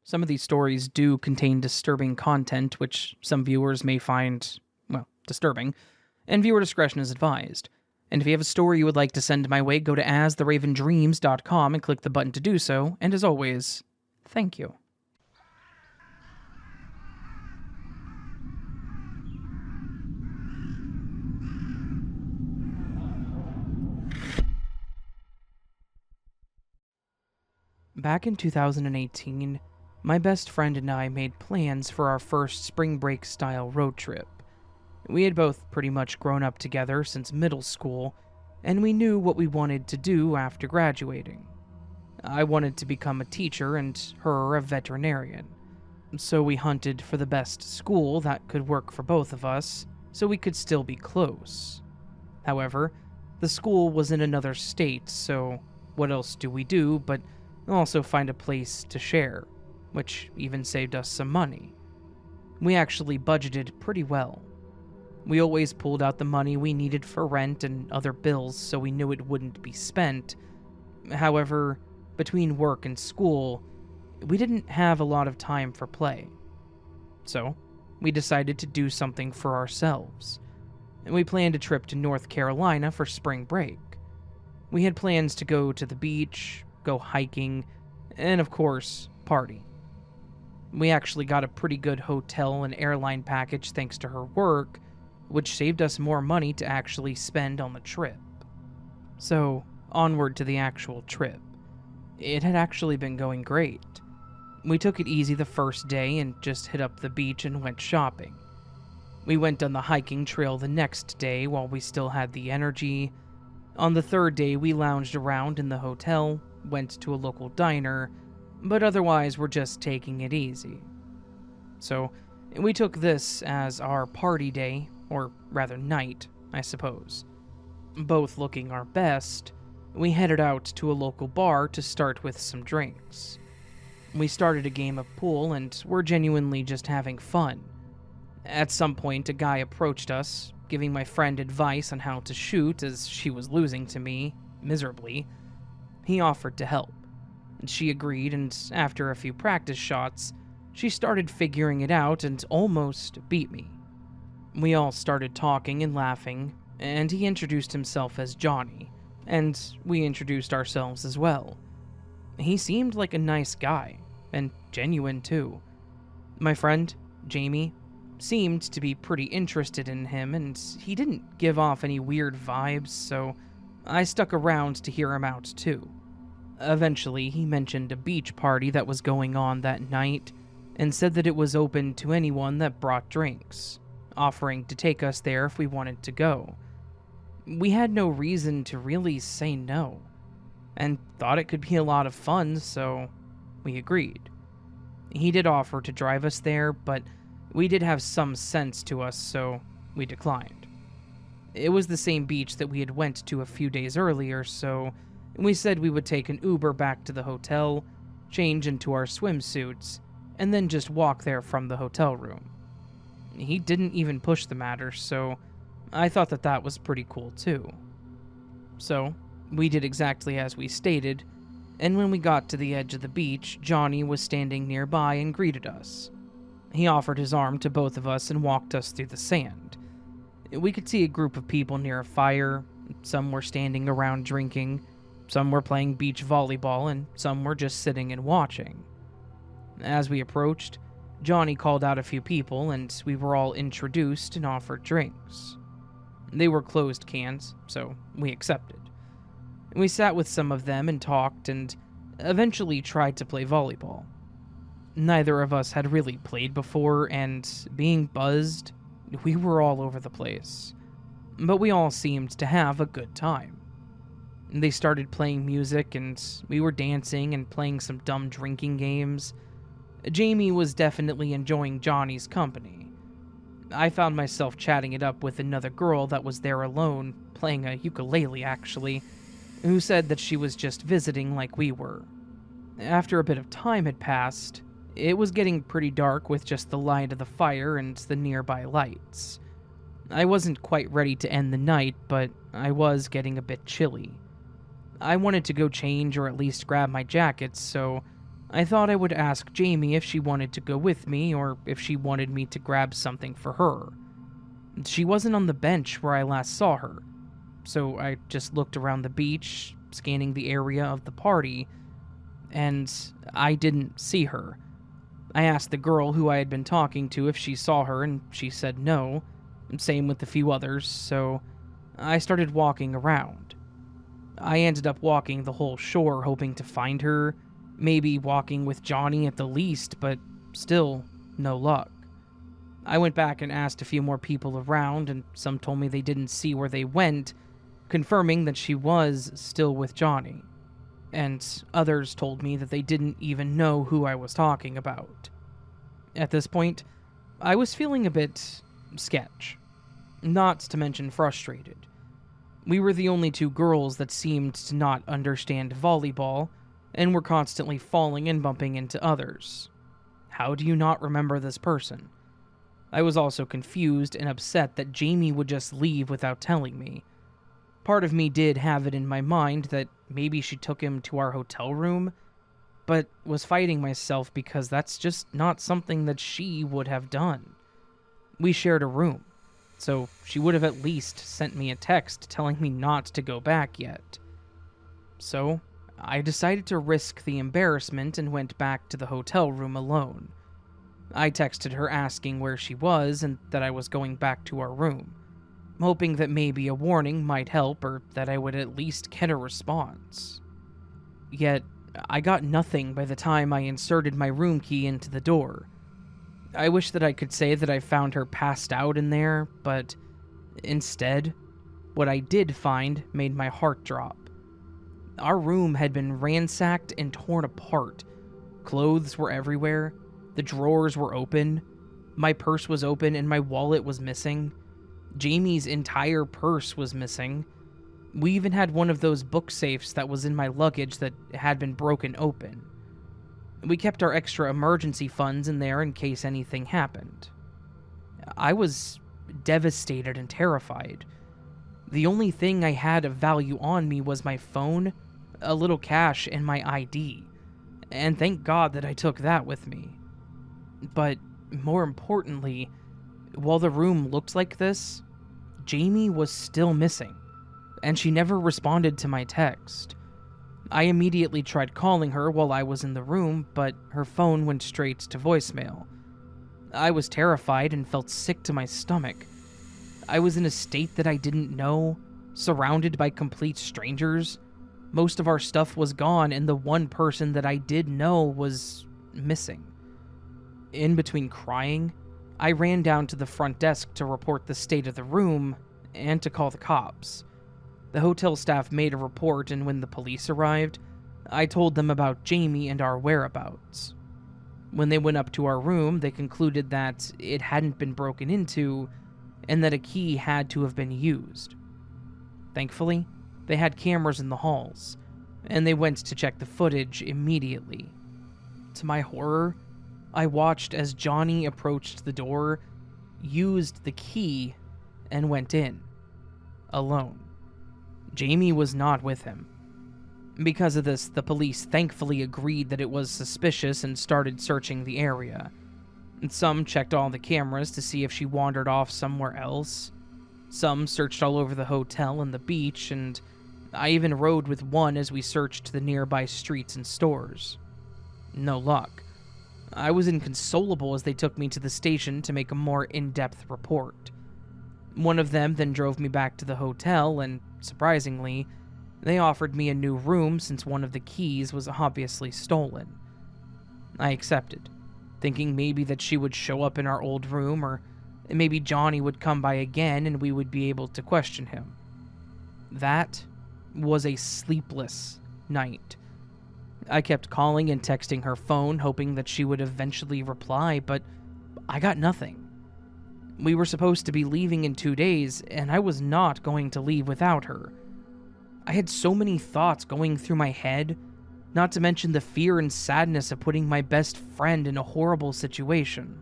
Some of these stories do contain disturbing content, which some viewers may find, well, disturbing, and viewer discretion is advised. And if you have a story you would like to send my way, go to astheravendreams.com and click the button to do so, and as always, thank you. Back in 2018, my best friend and I made plans for our first spring break style road trip. We had both pretty much grown up together since middle school, and we knew what we wanted to do after graduating. I wanted to become a teacher and her a veterinarian, so we hunted for the best school that could work for both of us so we could still be close. However, the school was in another state, so what else do we do but also find a place to share, which even saved us some money. We actually budgeted pretty well. We always pulled out the money we needed for rent and other bills so we knew it wouldn't be spent. However, between work and school, we didn't have a lot of time for play. So, we decided to do something for ourselves. We planned a trip to North Carolina for spring break. We had plans to go to the beach, go hiking, and of course, party. We actually got a pretty good hotel and airline package thanks to her work, which saved us more money to actually spend on the trip. So, onward to the actual trip. It had actually been going great. We took it easy the first day and just hit up the beach and went shopping. We went on the hiking trail the next day while we still had the energy. On the third day, we lounged around in the hotel, went to a local diner, but otherwise we're just taking it easy. So, we took this as our party day, or rather night, I suppose. Both looking our best, we headed out to a local bar to start with some drinks. We started a game of pool and were genuinely just having fun. At some point, a guy approached us, giving my friend advice on how to shoot as she was losing to me, miserably. He offered to help, and she agreed, and after a few practice shots, she started figuring it out and almost beat me. We all started talking and laughing, and he introduced himself as Johnny, and we introduced ourselves as well. He seemed like a nice guy, and genuine too. My friend, Jamie, seemed to be pretty interested in him, and he didn't give off any weird vibes, so I stuck around to hear him out too. Eventually, he mentioned a beach party that was going on that night, and said that it was open to anyone that brought drinks, offering to take us there if we wanted to go. We had no reason to really say no, and thought it could be a lot of fun, so we agreed. He did offer to drive us there, but we did have some sense to us, so we declined. It was the same beach that we had went to a few days earlier, so we said we would take an Uber back to the hotel, change into our swimsuits, and then just walk there from the hotel room. He didn't even push the matter, so I thought that that was pretty cool too. So, we did exactly as we stated, and when we got to the edge of the beach, Johnny was standing nearby and greeted us. He offered his arm to both of us and walked us through the sand. We could see a group of people near a fire. Some were standing around drinking, some were playing beach volleyball, and some were just sitting and watching. As we approached, Johnny called out a few people, and we were all introduced and offered drinks. They were closed cans, so we accepted. We sat with some of them and talked, and eventually tried to play volleyball. Neither of us had really played before, and being buzzed, we were all over the place. But we all seemed to have a good time. They started playing music, and we were dancing and playing some dumb drinking games. Jamie was definitely enjoying Johnny's company. I found myself chatting it up with another girl that was there alone, playing a ukulele actually, who said that she was just visiting like we were. After a bit of time had passed, it was getting pretty dark with just the light of the fire and the nearby lights. I wasn't quite ready to end the night, but I was getting a bit chilly. I wanted to go change or at least grab my jacket, so I thought I would ask Jamie if she wanted to go with me or if she wanted me to grab something for her. She wasn't on the bench where I last saw her, so I just looked around the beach, scanning the area of the party, and I didn't see her. I asked the girl who I had been talking to if she saw her, and she said no. Same with a few others, so I started walking around. I ended up walking the whole shore hoping to find her, maybe walking with Johnny at the least, but still, no luck. I went back and asked a few more people around, and some told me they didn't see where they went, confirming that she was still with Johnny. And others told me that they didn't even know who I was talking about. At this point, I was feeling a bit sketch, not to mention frustrated. We were the only two girls that seemed to not understand volleyball, and were constantly falling and bumping into others. How do you not remember this person? I was also confused and upset that Jamie would just leave without telling me. Part of me did have it in my mind that maybe she took him to our hotel room, but was fighting myself because that's just not something that she would have done. We shared a room, so she would have at least sent me a text telling me not to go back yet. So, I decided to risk the embarrassment and went back to the hotel room alone. I texted her asking where she was and that I was going back to our room, hoping that maybe a warning might help or that I would at least get a response. Yet, I got nothing by the time I inserted my room key into the door. I wish that I could say that I found her passed out in there, but instead, what I did find made my heart drop. Our room had been ransacked and torn apart. Clothes were everywhere. The drawers were open. My purse was open and my wallet was missing. Jamie's entire purse was missing. We even had one of those book safes that was in my luggage that had been broken open. We kept our extra emergency funds in there in case anything happened. I was devastated and terrified. The only thing I had of value on me was my phone, a little cash, and my ID. And thank God that I took that with me. But more importantly, while the room looked like this, Jamie was still missing, and she never responded to my text. I immediately tried calling her while I was in the room, but her phone went straight to voicemail. I was terrified and felt sick to my stomach. I was in a state that I didn't know, surrounded by complete strangers. Most of our stuff was gone, and the one person that I did know was missing. In between crying, I ran down to the front desk to report the state of the room and to call the cops. The hotel staff made a report, and when the police arrived, I told them about Jamie and our whereabouts. When they went up to our room, they concluded that it hadn't been broken into and that a key had to have been used. Thankfully, they had cameras in the halls, and they went to check the footage immediately. To my horror, I watched as Johnny approached the door, used the key, and went in. Alone. Jamie was not with him. Because of this, the police thankfully agreed that it was suspicious and started searching the area. Some checked all the cameras to see if she wandered off somewhere else. Some searched all over the hotel and the beach, and I even rode with one as we searched the nearby streets and stores. No luck. I was inconsolable as they took me to the station to make a more in-depth report. One of them then drove me back to the hotel, and, surprisingly, they offered me a new room since one of the keys was obviously stolen. I accepted, thinking maybe that she would show up in our old room, or maybe Johnny would come by again and we would be able to question him. That was a sleepless night. I kept calling and texting her phone, hoping that she would eventually reply, but I got nothing. We were supposed to be leaving in 2 days, and I was not going to leave without her. I had so many thoughts going through my head, not to mention the fear and sadness of putting my best friend in a horrible situation.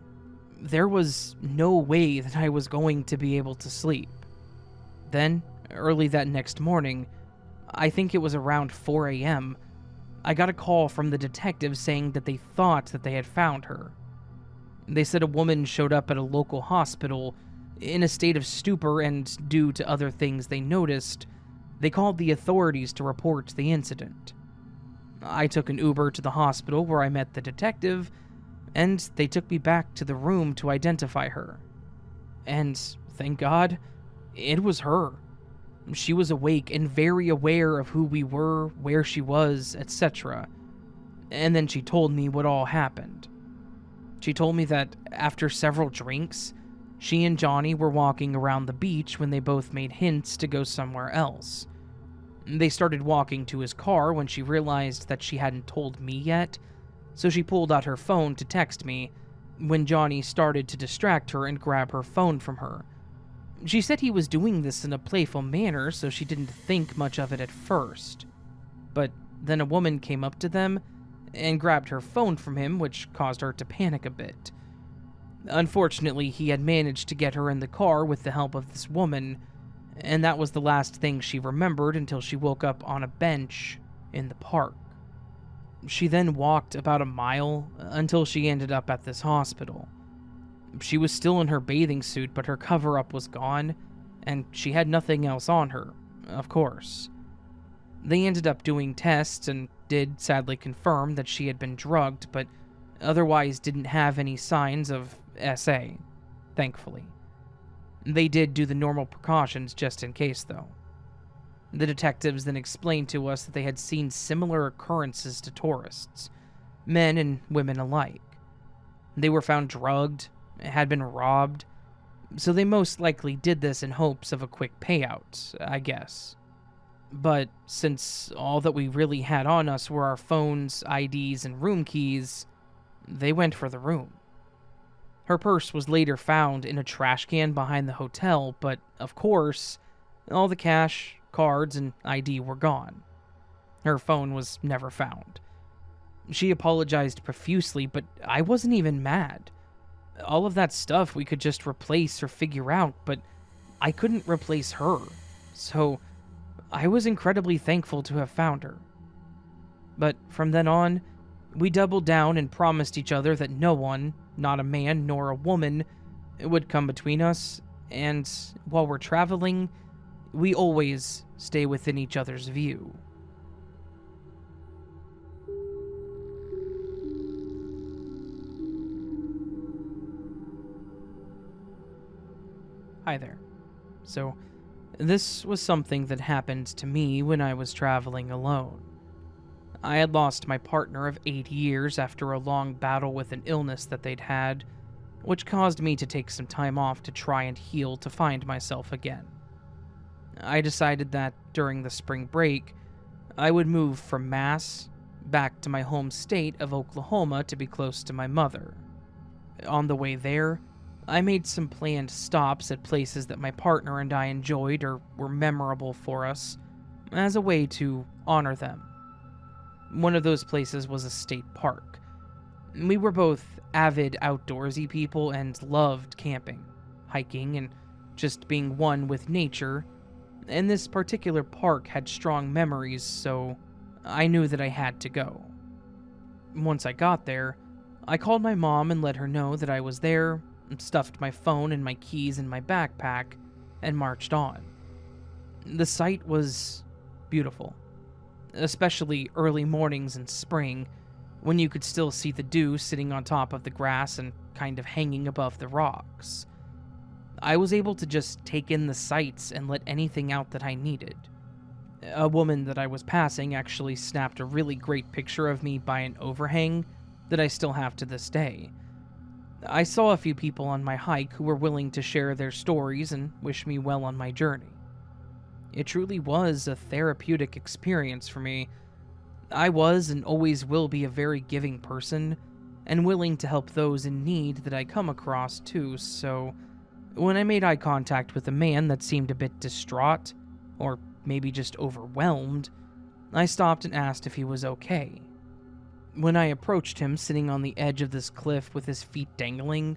There was no way that I was going to be able to sleep. Then, early that next morning, I think it was around 4 a.m., I got a call from the detective saying that they thought that they had found her. They said a woman showed up at a local hospital in a state of stupor, and due to other things they noticed, they called the authorities to report the incident. I took an Uber to the hospital where I met the detective, and they took me back to the room to identify her. And thank God, it was her. She was awake and very aware of who we were, where she was, etc. And then she told me what all happened. She told me that after several drinks, she and Johnny were walking around the beach when they both made hints to go somewhere else. They started walking to his car when she realized that she hadn't told me yet, so she pulled out her phone to text me when Johnny started to distract her and grab her phone from her. She said he was doing this in a playful manner, so she didn't think much of it at first. But then a woman came up to them and grabbed her phone from him, which caused her to panic a bit. Unfortunately, he had managed to get her in the car with the help of this woman, and that was the last thing she remembered until she woke up on a bench in the park. She then walked about a mile until she ended up at this hospital. She was still in her bathing suit, but her cover-up was gone, and she had nothing else on her, of course. They ended up doing tests and did sadly confirm that she had been drugged, but otherwise didn't have any signs of SA, thankfully. They did do the normal precautions just in case, though. The detectives then explained to us that they had seen similar occurrences to tourists, men and women alike. They were found drugged, had been robbed, so they most likely did this in hopes of a quick payout, I guess. But since all that we really had on us were our phones, IDs, and room keys, they went for the room. Her purse was later found in a trash can behind the hotel, but of course, all the cash, cards, and ID were gone. Her phone was never found. She apologized profusely, but I wasn't even mad. All of that stuff we could just replace or figure out, but I couldn't replace her, so I was incredibly thankful to have found her. But from then on, we doubled down and promised each other that no one, not a man nor a woman, would come between us, and while we're traveling, we always stay within each other's view. Hi there. So, this was something that happened to me when I was traveling alone. I had lost my partner of 8 years after a long battle with an illness that they'd had, which caused me to take some time off to try and heal to find myself again. I decided that during the spring break, I would move from Mass back to my home state of Oklahoma to be close to my mother. On the way there, I made some planned stops at places that my partner and I enjoyed or were memorable for us, as a way to honor them. One of those places was a state park. We were both avid outdoorsy people and loved camping, hiking, and just being one with nature, and this particular park had strong memories, so I knew that I had to go. Once I got there, I called my mom and let her know that I was there, stuffed my phone and my keys in my backpack, and marched on. The sight was beautiful, especially early mornings in spring, when you could still see the dew sitting on top of the grass and kind of hanging above the rocks. I was able to just take in the sights and let anything out that I needed. A woman that I was passing actually snapped a really great picture of me by an overhang that I still have to this day. I saw a few people on my hike who were willing to share their stories and wish me well on my journey. It truly was a therapeutic experience for me. I was and always will be a very giving person, and willing to help those in need that I come across too, so when I made eye contact with a man that seemed a bit distraught, or maybe just overwhelmed, I stopped and asked if he was okay. When I approached him sitting on the edge of this cliff with his feet dangling,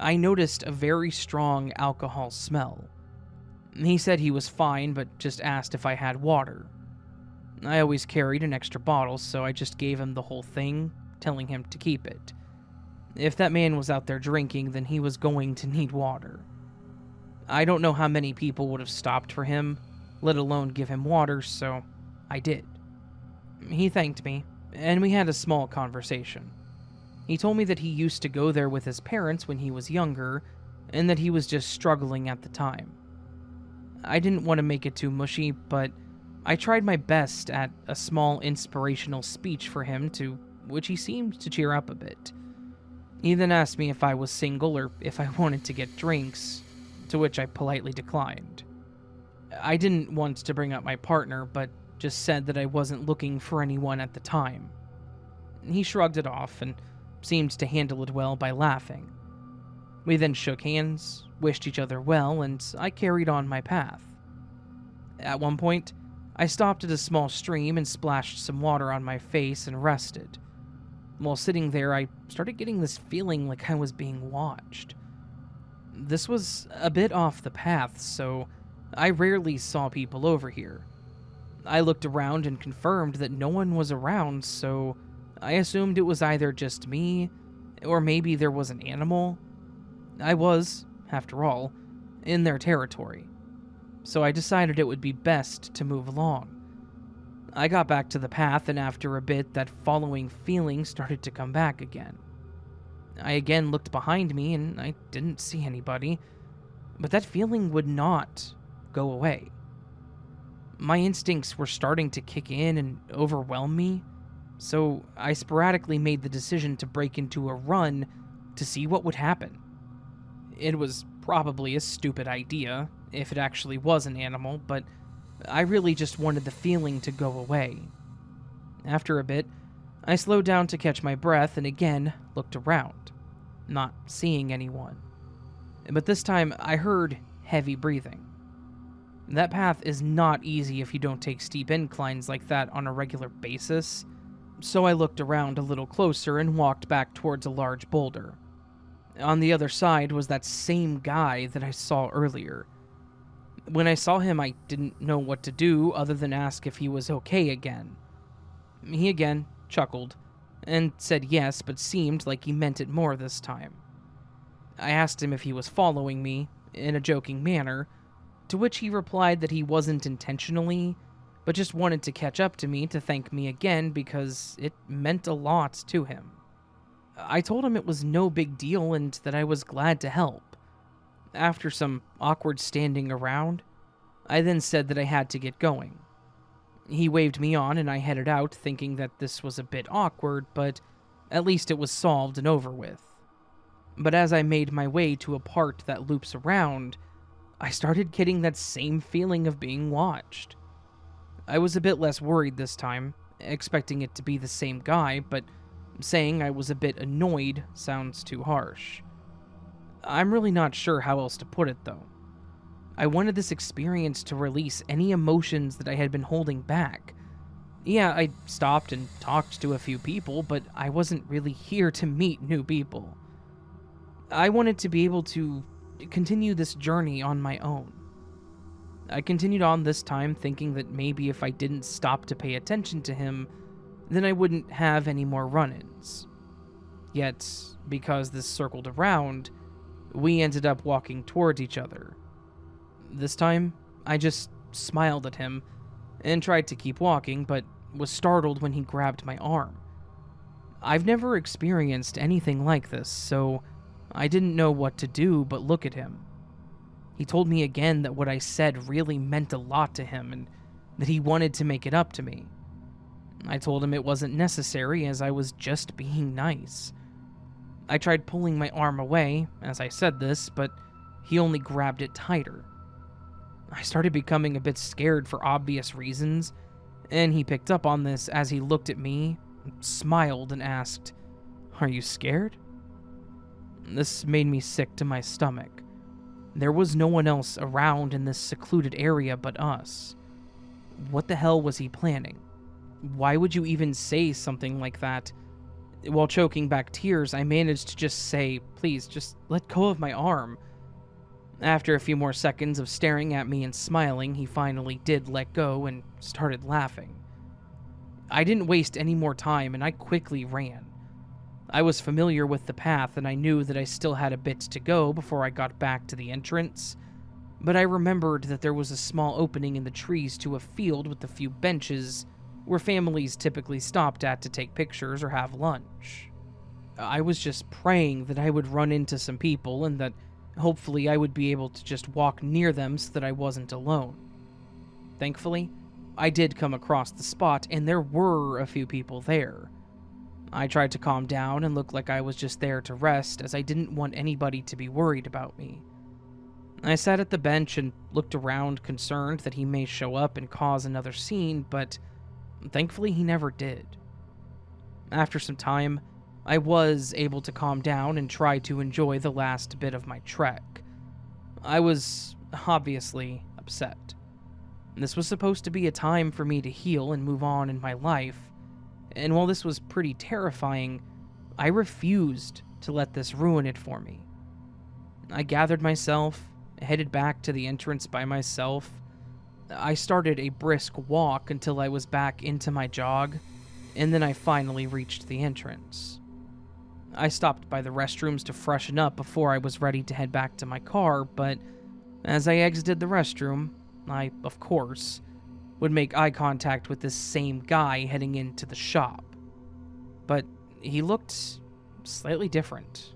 I noticed a very strong alcohol smell. He said he was fine, but just asked if I had water. I always carried an extra bottle, so I just gave him the whole thing, telling him to keep it. If that man was out there drinking, then he was going to need water. I don't know how many people would have stopped for him, let alone give him water, so I did. He thanked me, and we had a small conversation. He told me that he used to go there with his parents when he was younger, and that he was just struggling at the time. I didn't want to make it too mushy, but I tried my best at a small inspirational speech for him, to which he seemed to cheer up a bit. He then asked me if I was single or if I wanted to get drinks, to which I politely declined. I didn't want to bring up my partner, but just said that I wasn't looking for anyone at the time. He shrugged it off and seemed to handle it well by laughing. We then shook hands, wished each other well, and I carried on my path. At one point, I stopped at a small stream and splashed some water on my face and rested. While sitting there, I started getting this feeling like I was being watched. This was a bit off the path, so I rarely saw people over here. I looked around and confirmed that no one was around, so I assumed it was either just me, or maybe there was an animal. I was, after all, in their territory, so I decided it would be best to move along. I got back to the path, and after a bit, that following feeling started to come back again. I again looked behind me, and I didn't see anybody, but that feeling would not go away. My instincts were starting to kick in and overwhelm me, so I sporadically made the decision to break into a run to see what would happen. It was probably a stupid idea, if it actually was an animal, but I really just wanted the feeling to go away. After a bit, I slowed down to catch my breath and again looked around, not seeing anyone. But this time, I heard heavy breathing. That path is not easy if you don't take steep inclines like that on a regular basis, so I looked around a little closer and walked back towards a large boulder. On the other side was that same guy that I saw earlier. When I saw him, I didn't know what to do other than ask if he was okay again. He again chuckled and said yes, but seemed like he meant it more this time. I asked him if he was following me in a joking manner, to which he replied that he wasn't intentionally, but just wanted to catch up to me to thank me again because it meant a lot to him. I told him it was no big deal and that I was glad to help. After some awkward standing around, I then said that I had to get going. He waved me on and I headed out, thinking that this was a bit awkward, but at least it was solved and over with. But as I made my way to a part that loops around, I started getting that same feeling of being watched. I was a bit less worried this time, expecting it to be the same guy, but saying I was a bit annoyed sounds too harsh. I'm really not sure how else to put it, though. I wanted this experience to release any emotions that I had been holding back. Yeah, I stopped and talked to a few people, but I wasn't really here to meet new people. I wanted to be able to continue this journey on my own. I continued on this time thinking that maybe if I didn't stop to pay attention to him, then I wouldn't have any more run-ins. Yet, because this circled around, we ended up walking towards each other. This time, I just smiled at him and tried to keep walking, but was startled when he grabbed my arm. I've never experienced anything like this, so I didn't know what to do but look at him. He told me again that what I said really meant a lot to him and that he wanted to make it up to me. I told him it wasn't necessary as I was just being nice. I tried pulling my arm away as I said this, but he only grabbed it tighter. I started becoming a bit scared for obvious reasons, and he picked up on this as he looked at me, smiled, and asked, "Are you scared?" This made me sick to my stomach. There was no one else around in this secluded area but us. What the hell was he planning? Why would you even say something like that? While choking back tears, I managed to just say, "Please, just let go of my arm." After a few more seconds of staring at me and smiling, he finally did let go and started laughing. I didn't waste any more time and I quickly ran. I was familiar with the path and I knew that I still had a bit to go before I got back to the entrance, but I remembered that there was a small opening in the trees to a field with a few benches where families typically stopped at to take pictures or have lunch. I was just praying that I would run into some people and that hopefully I would be able to just walk near them so that I wasn't alone. Thankfully, I did come across the spot and there were a few people there. I tried to calm down and look like I was just there to rest, as I didn't want anybody to be worried about me. I sat at the bench and looked around, concerned that he may show up and cause another scene, but thankfully he never did. After some time, I was able to calm down and try to enjoy the last bit of my trek. I was obviously upset. This was supposed to be a time for me to heal and move on in my life, and while this was pretty terrifying, I refused to let this ruin it for me. I gathered myself, headed back to the entrance by myself. I started a brisk walk until I was back into my jog, and then I finally reached the entrance. I stopped by the restrooms to freshen up before I was ready to head back to my car, but as I exited the restroom, I, of course, would make eye contact with this same guy heading into the shop. But he looked slightly different.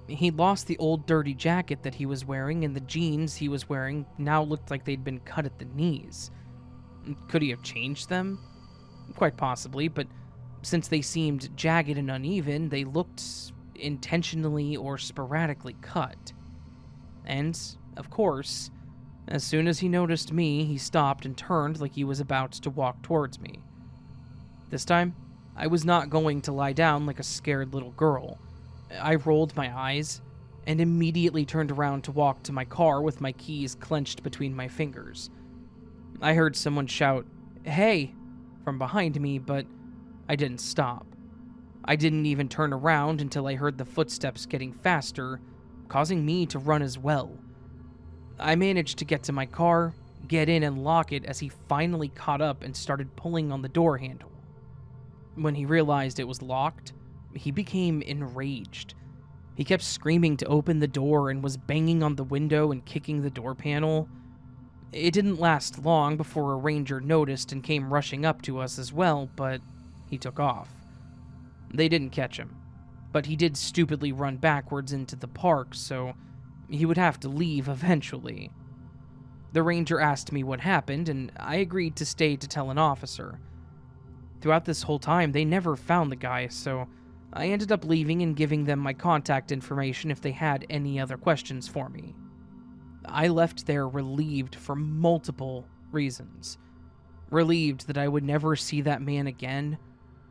He'd lost the old dirty jacket that he was wearing, and the jeans he was wearing now looked like they'd been cut at the knees. Could he have changed them? Quite possibly, but since they seemed jagged and uneven, they looked intentionally or sporadically cut. And, of course, as soon as he noticed me, he stopped and turned like he was about to walk towards me. This time, I was not going to lie down like a scared little girl. I rolled my eyes and immediately turned around to walk to my car with my keys clenched between my fingers. I heard someone shout, "Hey!" from behind me, but I didn't stop. I didn't even turn around until I heard the footsteps getting faster, causing me to run as well. I managed to get to my car, get in and lock it as he finally caught up and started pulling on the door handle. When he realized it was locked, he became enraged. He kept screaming to open the door and was banging on the window and kicking the door panel. It didn't last long before a ranger noticed and came rushing up to us as well, but he took off. They didn't catch him, but he did stupidly run backwards into the park, so he would have to leave eventually. The ranger asked me what happened, and I agreed to stay to tell an officer. Throughout this whole time, they never found the guy, so I ended up leaving and giving them my contact information if they had any other questions for me. I left there relieved for multiple reasons. Relieved that I would never see that man again,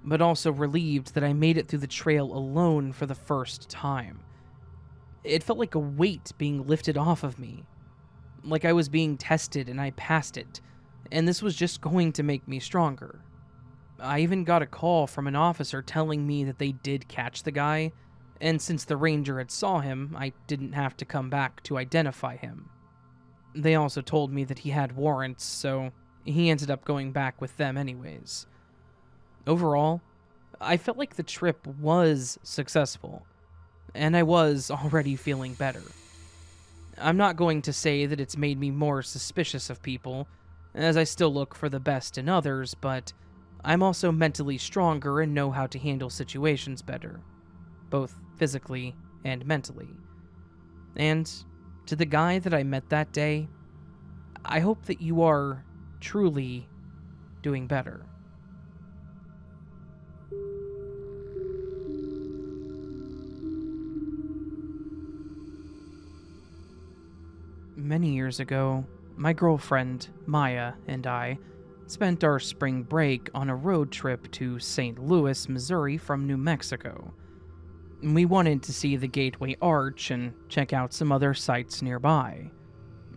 but also relieved that I made it through the trail alone for the first time. It felt like a weight being lifted off of me. Like I was being tested and I passed it, and this was just going to make me stronger. I even got a call from an officer telling me that they did catch the guy, and since the ranger had saw him, I didn't have to come back to identify him. They also told me that he had warrants, so he ended up going back with them anyways. Overall, I felt like the trip was successful, and I was already feeling better. I'm not going to say that it's made me more suspicious of people, as I still look for the best in others, but I'm also mentally stronger and know how to handle situations better, both physically and mentally. And to the guy that I met that day, I hope that you are truly doing better. Many years ago, my girlfriend, Maya, and I spent our spring break on a road trip to St. Louis, Missouri from New Mexico. We wanted to see the Gateway Arch and check out some other sites nearby.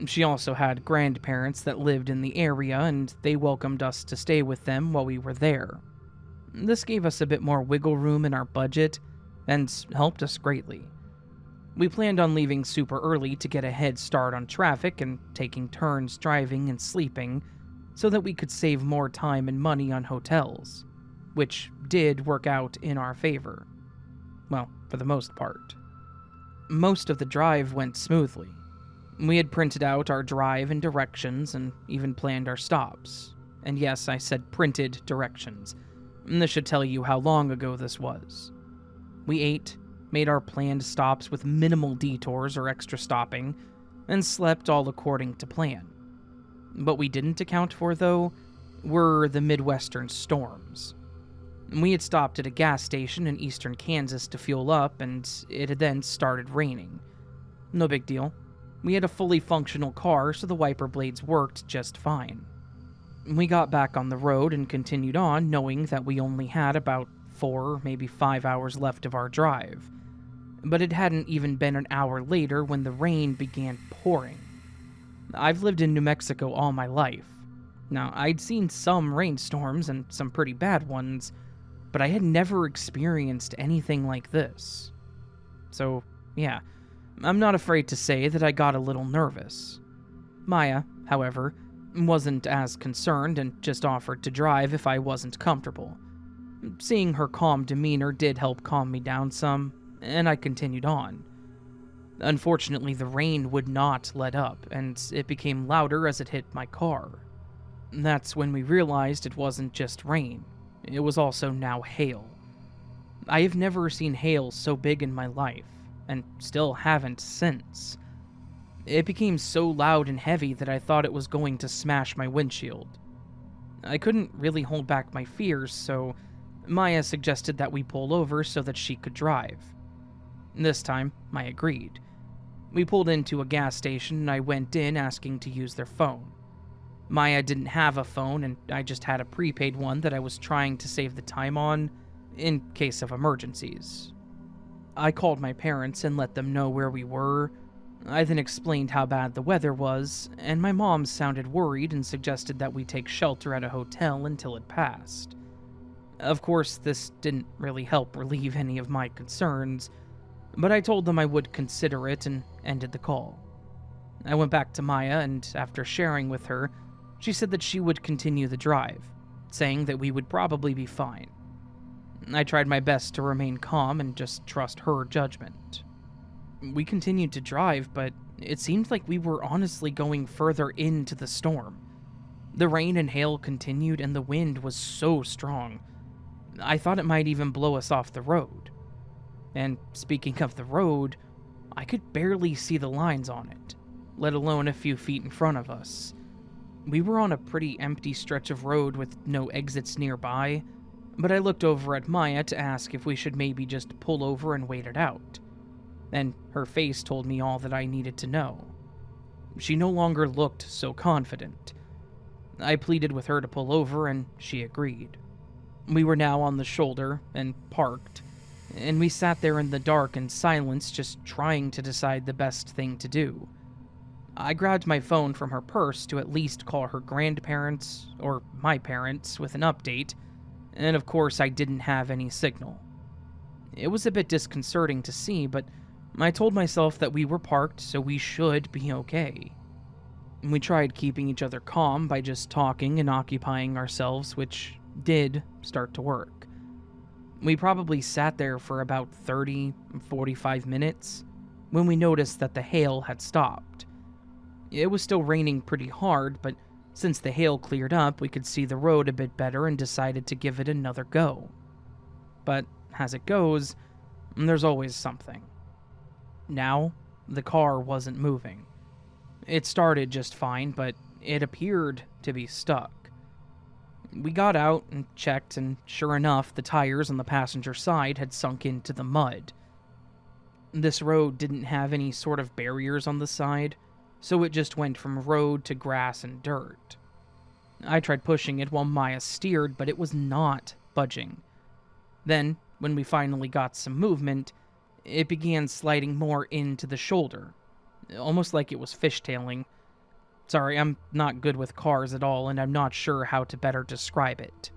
She also had grandparents that lived in the area, and they welcomed us to stay with them while we were there. This gave us a bit more wiggle room in our budget and helped us greatly. We planned on leaving super early to get a head start on traffic and taking turns driving and sleeping so that we could save more time and money on hotels. which did work out in our favor. Well, for the most part. Most of the drive went smoothly. We had printed out our drive and directions and even planned our stops. And yes, I said printed directions. This should tell you how long ago this was. We ate, made our planned stops with minimal detours or extra stopping, and slept all according to plan. What we didn't account for, though, were the Midwestern storms. We had stopped at a gas station in eastern Kansas to fuel up, and it had then started raining. No big deal. We had a fully functional car, so the wiper blades worked just fine. We got back on the road and continued on, knowing that we only had about 4, maybe 5 hours left of our drive. But it hadn't even been an hour later when the rain began pouring. I've lived in New Mexico all my life. Now, I'd seen some rainstorms and some pretty bad ones, but I had never experienced anything like this. So, yeah, I'm not afraid to say that I got a little nervous. Maya, however, wasn't as concerned and just offered to drive if I wasn't comfortable. Seeing her calm demeanor did help calm me down some, and I continued on. Unfortunately, the rain would not let up, and it became louder as it hit my car. That's when we realized it wasn't just rain. It was also now hail. I have never seen hail so big in my life, and still haven't since. It became so loud and heavy that I thought it was going to smash my windshield. I couldn't really hold back my fears, so Maya suggested that we pull over so that she could drive. This time, I agreed. We pulled into a gas station and I went in asking to use their phone. Maya didn't have a phone and I just had a prepaid one that I was trying to save the time on in case of emergencies. I called my parents and let them know where we were. I then explained how bad the weather was, and my mom sounded worried and suggested that we take shelter at a hotel until it passed. Of course, this didn't really help relieve any of my concerns, but I told them I would consider it and ended the call. I went back to Maya, and after sharing with her, she said that she would continue the drive, saying that we would probably be fine. I tried my best to remain calm and just trust her judgment. We continued to drive, but it seemed like we were honestly going further into the storm. The rain and hail continued, and the wind was so strong. I thought it might even blow us off the road. And speaking of the road, I could barely see the lines on it, let alone a few feet in front of us. We were on a pretty empty stretch of road with no exits nearby, but I looked over at Maya to ask if we should maybe just pull over and wait it out. And her face told me all that I needed to know. She no longer looked so confident. I pleaded with her to pull over, and she agreed. We were now on the shoulder and parked, and we sat there in the dark and silence just trying to decide the best thing to do. I grabbed my phone from her purse to at least call her grandparents, or my parents, with an update, and of course I didn't have any signal. It was a bit disconcerting to see, but I told myself that we were parked, so we should be okay. We tried keeping each other calm by just talking and occupying ourselves, which did start to work. We probably sat there for about 30-45 minutes when we noticed that the hail had stopped. It was still raining pretty hard, but since the hail cleared up, we could see the road a bit better and decided to give it another go. But as it goes, there's always something. Now, the car wasn't moving. It started just fine, but it appeared to be stuck. We got out and checked, and sure enough, the tires on the passenger side had sunk into the mud. This road didn't have any sort of barriers on the side, so it just went from road to grass and dirt. I tried pushing it while Maya steered, but it was not budging. Then, when we finally got some movement, it began sliding more into the shoulder, almost like it was fishtailing. Sorry, I'm not good with cars at all, and I'm not sure how to better describe it.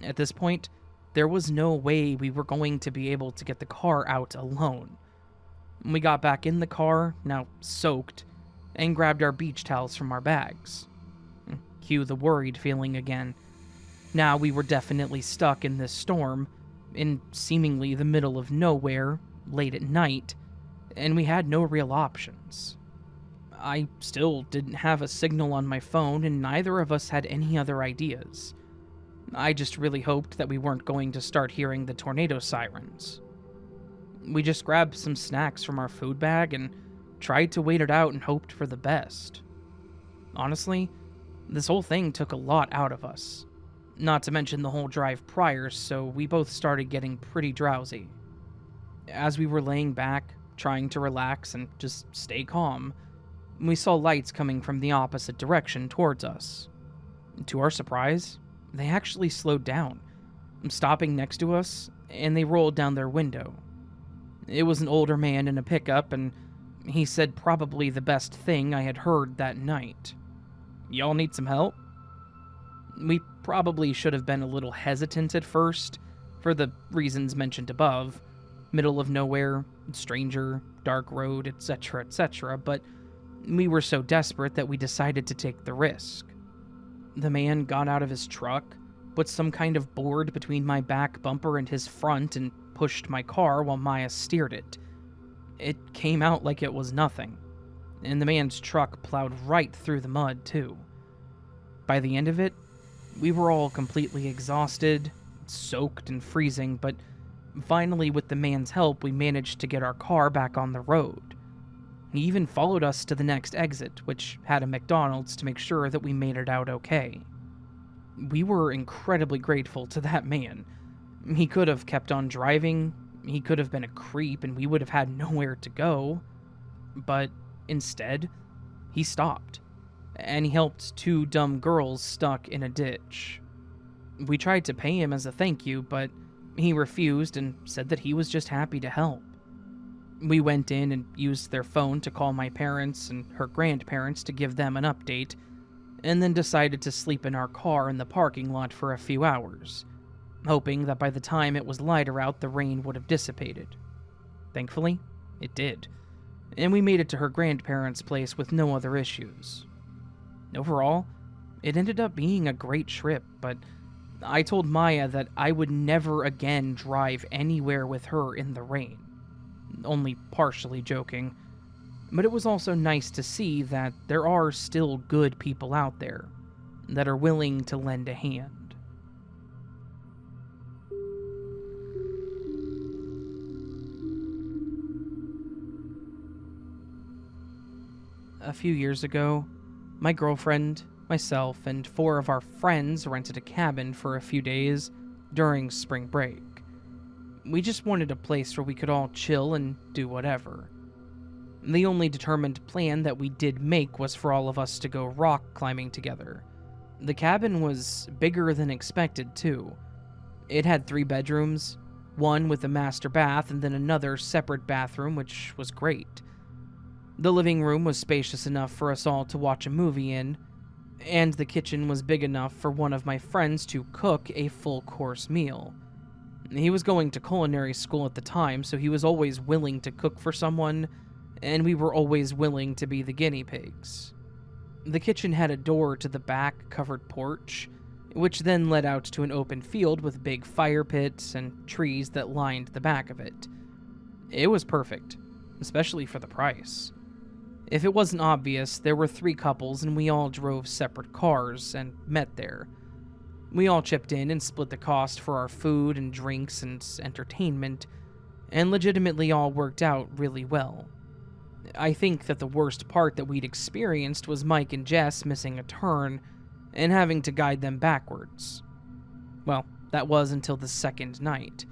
At this point, there was no way we were going to be able to get the car out alone. We got back in the car, now soaked, and grabbed our beach towels from our bags. Cue the worried feeling again. Now we were definitely stuck in this storm, in seemingly the middle of nowhere, late at night, and we had no real options. I still didn't have a signal on my phone, and neither of us had any other ideas. I just really hoped that we weren't going to start hearing the tornado sirens. We just grabbed some snacks from our food bag and tried to wait it out and hoped for the best. Honestly, this whole thing took a lot out of us. Not to mention the whole drive prior, so we both started getting pretty drowsy. As we were laying back, trying to relax and just stay calm, we saw lights coming from the opposite direction towards us. To our surprise, they actually slowed down, stopping next to us, and they rolled down their window. It was an older man in a pickup, and he said probably the best thing I had heard that night. "Y'all need some help?" We probably should have been a little hesitant at first, for the reasons mentioned above. Middle of nowhere, stranger, dark road, etc., but we were so desperate that we decided to take the risk. The man got out of his truck, put some kind of board between my back bumper and his front, and pushed my car while Maya steered it. It came out like it was nothing, and the man's truck plowed right through the mud, too. By the end of it, we were all completely exhausted, soaked and freezing, but finally, with the man's help, we managed to get our car back on the road. He even followed us to the next exit, which had a McDonald's, to make sure that we made it out okay. We were incredibly grateful to that man. He could have kept on driving, he could have been a creep, and we would have had nowhere to go. But instead, he stopped, and he helped two dumb girls stuck in a ditch. We tried to pay him as a thank you, but he refused and said that he was just happy to help. We went in and used their phone to call my parents and her grandparents to give them an update, and then decided to sleep in our car in the parking lot for a few hours, hoping that by the time it was lighter out, the rain would have dissipated. Thankfully, it did, and we made it to her grandparents' place with no other issues. Overall, it ended up being a great trip, but I told Maya that I would never again drive anywhere with her in the rain. Only partially joking. But it was also nice to see that there are still good people out there that are willing to lend a hand. A few years ago, my girlfriend, myself, and 4 of our friends rented a cabin for a few days during spring break. We just wanted a place where we could all chill and do whatever. The only determined plan that we did make was for all of us to go rock climbing together. The cabin was bigger than expected, too. It had 3 bedrooms, one with a master bath and then another separate bathroom, which was great. The living room was spacious enough for us all to watch a movie in, and the kitchen was big enough for one of my friends to cook a full-course meal. He was going to culinary school at the time, so he was always willing to cook for someone, and we were always willing to be the guinea pigs. The kitchen had a door to the back covered porch, which then led out to an open field with big fire pits and trees that lined the back of it. It was perfect, especially for the price. If it wasn't obvious, there were 3 couples and we all drove separate cars and met there. We all chipped in and split the cost for our food and drinks and entertainment, and legitimately all worked out really well. I think that the worst part that we'd experienced was Mike and Jess missing a turn and having to guide them backwards. Well, that was until the second night.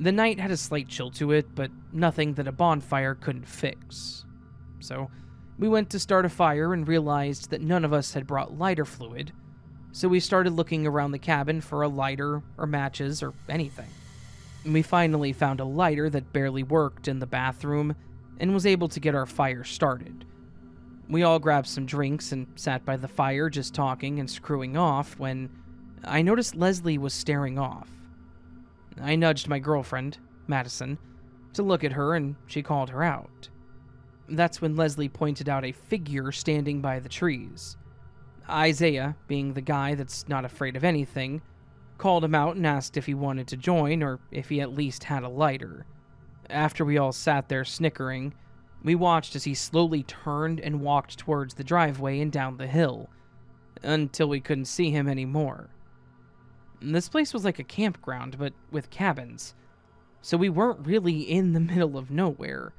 The night had a slight chill to it, but nothing that a bonfire couldn't fix. So, we went to start a fire and realized that none of us had brought lighter fluid, so we started looking around the cabin for a lighter or matches or anything. We finally found a lighter that barely worked in the bathroom and was able to get our fire started. We all grabbed some drinks and sat by the fire just talking and screwing off when I noticed Leslie was staring off. I nudged my girlfriend, Madison, to look at her, and she called her out. That's when Leslie pointed out a figure standing by the trees. Isaiah, being the guy that's not afraid of anything, called him out and asked if he wanted to join or if he at least had a lighter. After we all sat there snickering, we watched as he slowly turned and walked towards the driveway and down the hill, until we couldn't see him anymore. This place was like a campground, but with cabins, so we weren't really in the middle of nowhere.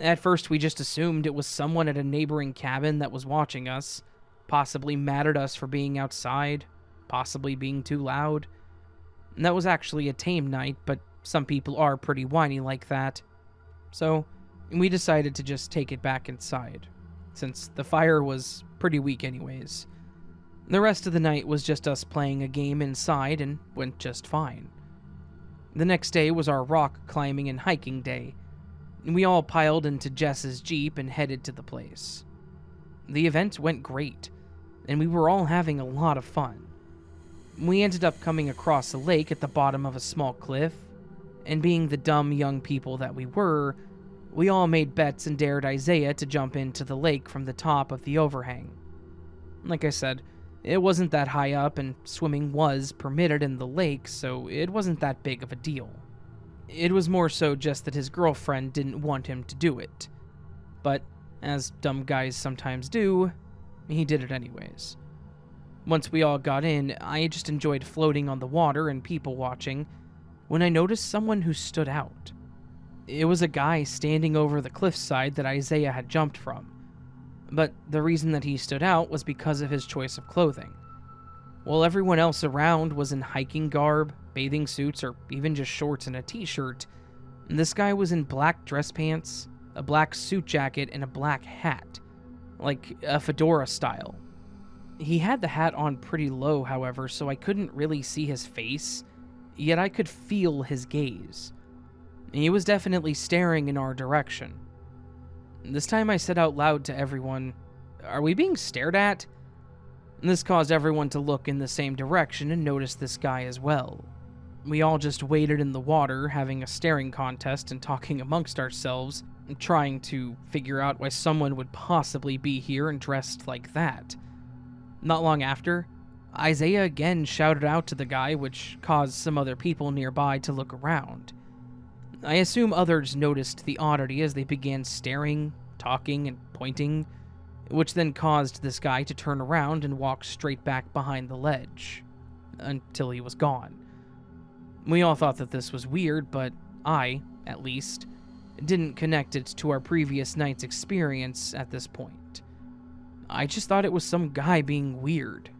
At first, we just assumed it was someone at a neighboring cabin that was watching us, possibly mad at us for being outside, possibly being too loud. And that was actually a tame night, but some people are pretty whiny like that. So, we decided to just take it back inside, since the fire was pretty weak anyways. The rest of the night was just us playing a game inside and went just fine. The next day was our rock climbing and hiking day. We all piled into Jess's Jeep and headed to the place. The event went great, and we were all having a lot of fun. We ended up coming across a lake at the bottom of a small cliff, and being the dumb young people that we were, we all made bets and dared Isaiah to jump into the lake from the top of the overhang. Like I said, it wasn't that high up, and swimming was permitted in the lake, so it wasn't that big of a deal. It was more so just that his girlfriend didn't want him to do it. But, as dumb guys sometimes do, he did it anyways. Once we all got in, I just enjoyed floating on the water and people watching, when I noticed someone who stood out. It was a guy standing over the cliffside that Isaiah had jumped from. But the reason that he stood out was because of his choice of clothing. While everyone else around was in hiking garb, bathing suits, or even just shorts and a t-shirt, this guy was in black dress pants, a black suit jacket, and a black hat, like a fedora style. He had the hat on pretty low, however, so I couldn't really see his face, yet I could feel his gaze. He was definitely staring in our direction. This time I said out loud to everyone, "Are we being stared at?" This caused everyone to look in the same direction and notice this guy as well. We all just waded in the water, having a staring contest and talking amongst ourselves, trying to figure out why someone would possibly be here and dressed like that. Not long after, Isaiah again shouted out to the guy, which caused some other people nearby to look around. I assume others noticed the oddity as they began staring, talking, and pointing, which then caused this guy to turn around and walk straight back behind the ledge, until he was gone. We all thought that this was weird, but I, at least, didn't connect it to our previous night's experience at this point. I just thought it was some guy being weird.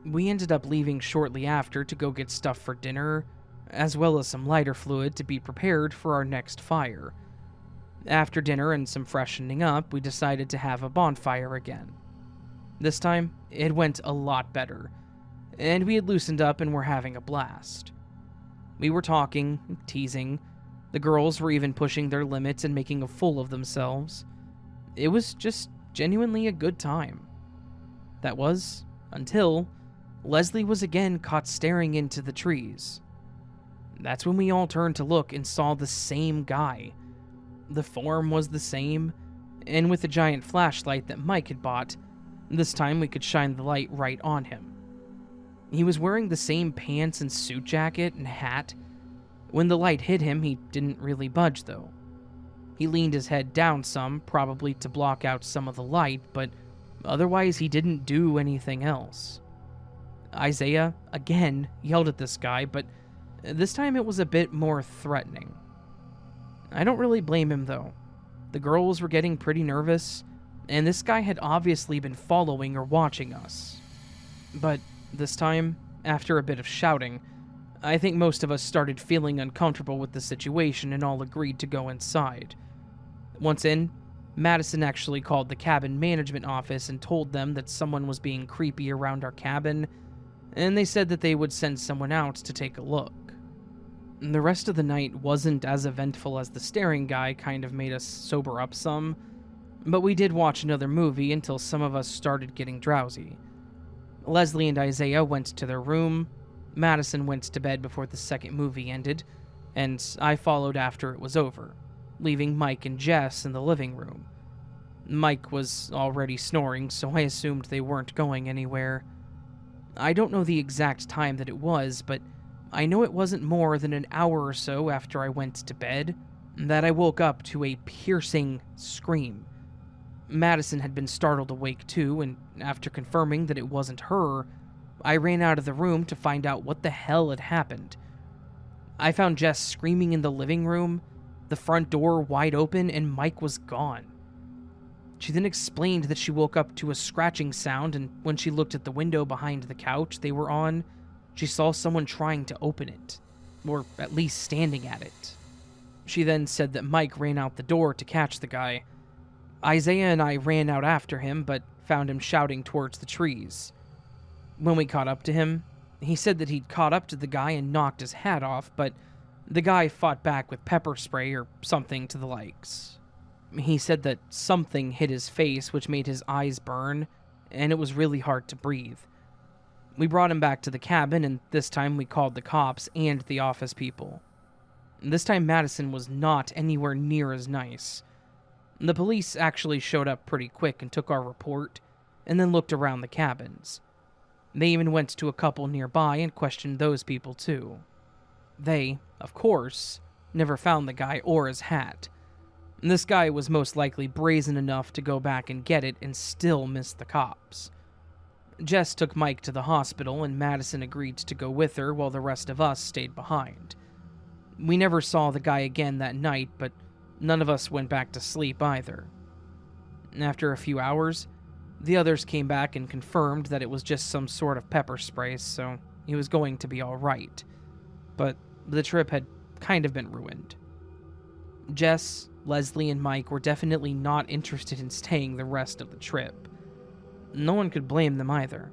We ended up leaving shortly after to go get stuff for dinner, as well as some lighter fluid to be prepared for our next fire. After dinner and some freshening up, we decided to have a bonfire again. This time, it went a lot better, and we had loosened up and were having a blast. We were talking, teasing, the girls were even pushing their limits and making a fool of themselves. It was just genuinely a good time. That was, until Leslie was again caught staring into the trees. That's when we all turned to look and saw the same guy. The form was the same, and with the giant flashlight that Mike had bought, this time we could shine the light right on him. He was wearing the same pants and suit jacket and hat. When the light hit him, he didn't really budge though. He leaned his head down some, probably to block out some of the light, but otherwise he didn't do anything else. Isaiah, again, yelled at this guy, but this time it was a bit more threatening. I don't really blame him though. The girls were getting pretty nervous, and this guy had obviously been following or watching us. But this time, after a bit of shouting, I think most of us started feeling uncomfortable with the situation and all agreed to go inside. Once in, Madison actually called the cabin management office and told them that someone was being creepy around our cabin, and they said that they would send someone out to take a look. The rest of the night wasn't as eventful as the staring guy kind of made us sober up some, but we did watch another movie until some of us started getting drowsy. Leslie and Isaiah went to their room, Madison went to bed before the second movie ended, and I followed after it was over, leaving Mike and Jess in the living room. Mike was already snoring, so I assumed they weren't going anywhere. I don't know the exact time that it was, but I know it wasn't more than an hour or so after I went to bed that I woke up to a piercing scream. Madison had been startled awake too, and after confirming that it wasn't her, I ran out of the room to find out what the hell had happened. I found Jess screaming in the living room, the front door wide open, and Mike was gone. She then explained that she woke up to a scratching sound, and when she looked at the window behind the couch they were on, she saw someone trying to open it, or at least standing at it. She then said that Mike ran out the door to catch the guy. Isaiah and I ran out after him, but found him shouting towards the trees. When we caught up to him, he said that he'd caught up to the guy and knocked his hat off, but the guy fought back with pepper spray or something to the likes. He said that something hit his face, which made his eyes burn, and it was really hard to breathe. We brought him back to the cabin, and this time we called the cops and the office people. This time Madison was not anywhere near as nice. The police actually showed up pretty quick and took our report, and then looked around the cabins. They even went to a couple nearby and questioned those people too. They, of course, never found the guy or his hat. This guy was most likely brazen enough to go back and get it and still miss the cops. Jess took Mike to the hospital, and Madison agreed to go with her while the rest of us stayed behind. We never saw the guy again that night, but none of us went back to sleep either. After a few hours, the others came back and confirmed that it was just some sort of pepper spray, so he was going to be alright. But the trip had kind of been ruined. Jess, Leslie, and Mike were definitely not interested in staying the rest of the trip. No one could blame them either.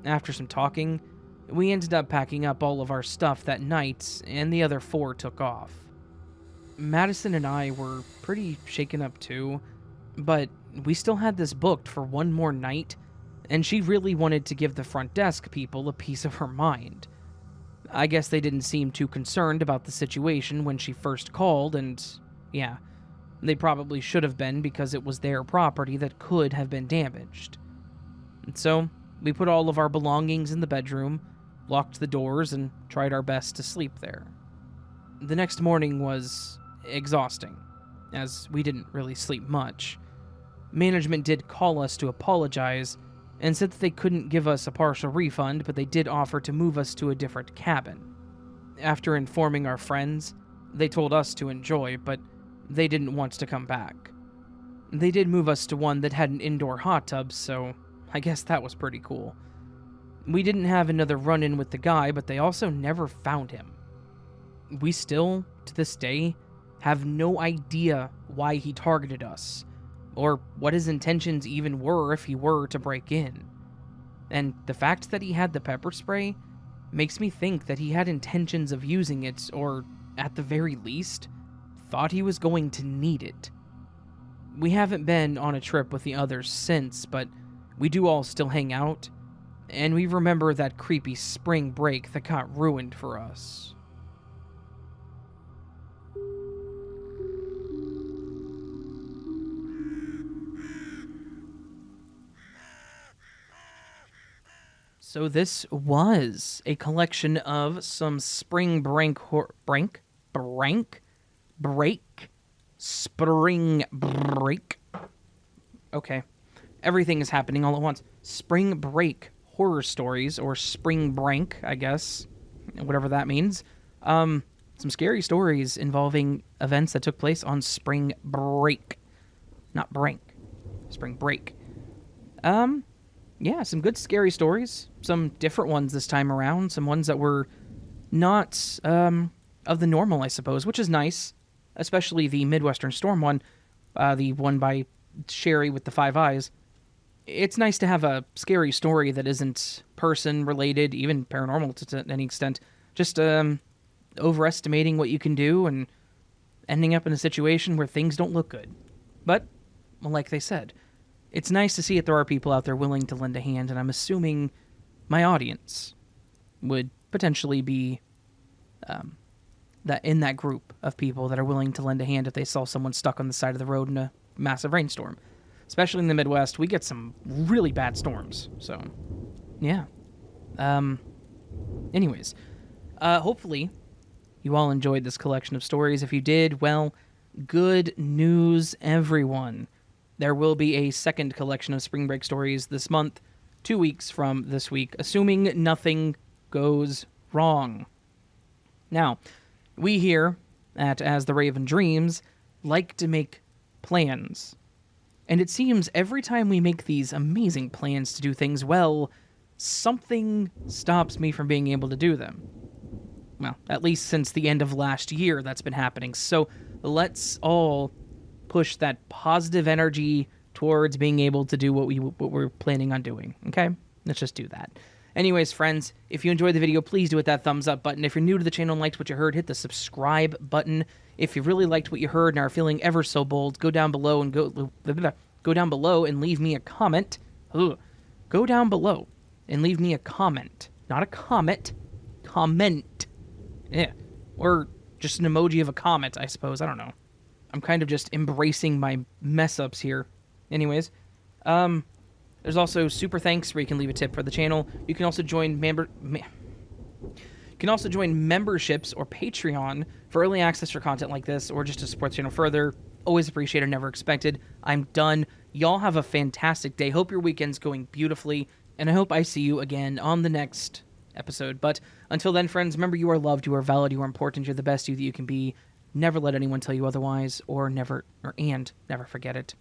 After some talking, we ended up packing up all of our stuff that night, and the other 4 took off. Madison and I were pretty shaken up too, but we still had this booked for one more night, and she really wanted to give the front desk people a piece of her mind. I guess they didn't seem too concerned about the situation when she first called, and yeah, they probably should have been because it was their property that could have been damaged. And so, we put all of our belongings in the bedroom, locked the doors, and tried our best to sleep there. The next morning was exhausting, as we didn't really sleep much. Management did call us to apologize and said that they couldn't give us a partial refund, but they did offer to move us to a different cabin. After informing our friends, they told us to enjoy, but they didn't want to come back. They did move us to one that had an indoor hot tub, so I guess that was pretty cool. We didn't have another run-in with the guy, but they also never found him. We still, to this day, have no idea why he targeted us, or what his intentions even were if he were to break in. And the fact that he had the pepper spray makes me think that he had intentions of using it, or, at the very least, thought he was going to need it. We haven't been on a trip with the others since, but we do all still hang out, and we remember that creepy spring break that got ruined for us. So this was a collection of some spring break spring break. Okay. Everything is happening all at once. Spring break horror stories, or spring break, I guess. Whatever that means. Some scary stories involving events that took place on spring break. Not brink. Spring break. Yeah, some good scary stories. Some different ones this time around. Some ones that were not of the normal, I suppose, which is nice. Especially the Midwestern Storm one. The one by Sheriiiii with the 5 eyes. It's nice to have a scary story that isn't person-related, even paranormal to any extent. Just overestimating what you can do and ending up in a situation where things don't look good. But, well, like they said, it's nice to see that there are people out there willing to lend a hand, and I'm assuming my audience would potentially be that in that group of people that are willing to lend a hand if they saw someone stuck on the side of the road in a massive rainstorm. Especially in the Midwest, we get some really bad storms, so yeah. Anyways, hopefully you all enjoyed this collection of stories. If you did, well, good news, everyone. There will be a second collection of spring break stories this month, 2 weeks from this week, assuming nothing goes wrong. Now, we here at As the Raven Dreams like to make plans. And it seems every time we make these amazing plans to do things well, something stops me from being able to do them. Well, at least since the end of last year, that's been happening. So let's all push that positive energy towards being able to do what we're planning on doing, okay? Let's just do that. Anyways, friends, if you enjoyed the video, please do hit that thumbs up button. If you're new to the channel and liked what you heard, hit the subscribe button. If you really liked what you heard and are feeling ever so bold, go down below and go down below and leave me a comment. Go down below and leave me a comment. Not a comet. Comment. Yeah. Or just an emoji of a comet, I suppose. I don't know. I'm kind of just embracing my mess-ups here. Anyways, there's also super thanks where you can leave a tip for the channel. You can also join memberships or Patreon for early access for content like this, or just to support the channel further. Always appreciated, never expected. I'm done. Y'all have a fantastic day. Hope your weekend's going beautifully, and I hope I see you again on the next episode. But until then, friends, remember you are loved, you are valid, you are important, you're the best you that you can be. Never let anyone tell you otherwise, or never forget it.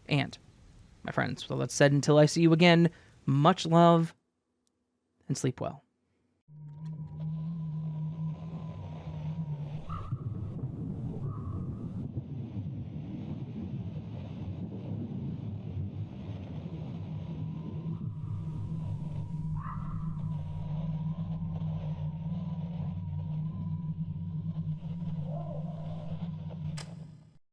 And, my friends, with all that said, until I see you again, much love, and sleep well.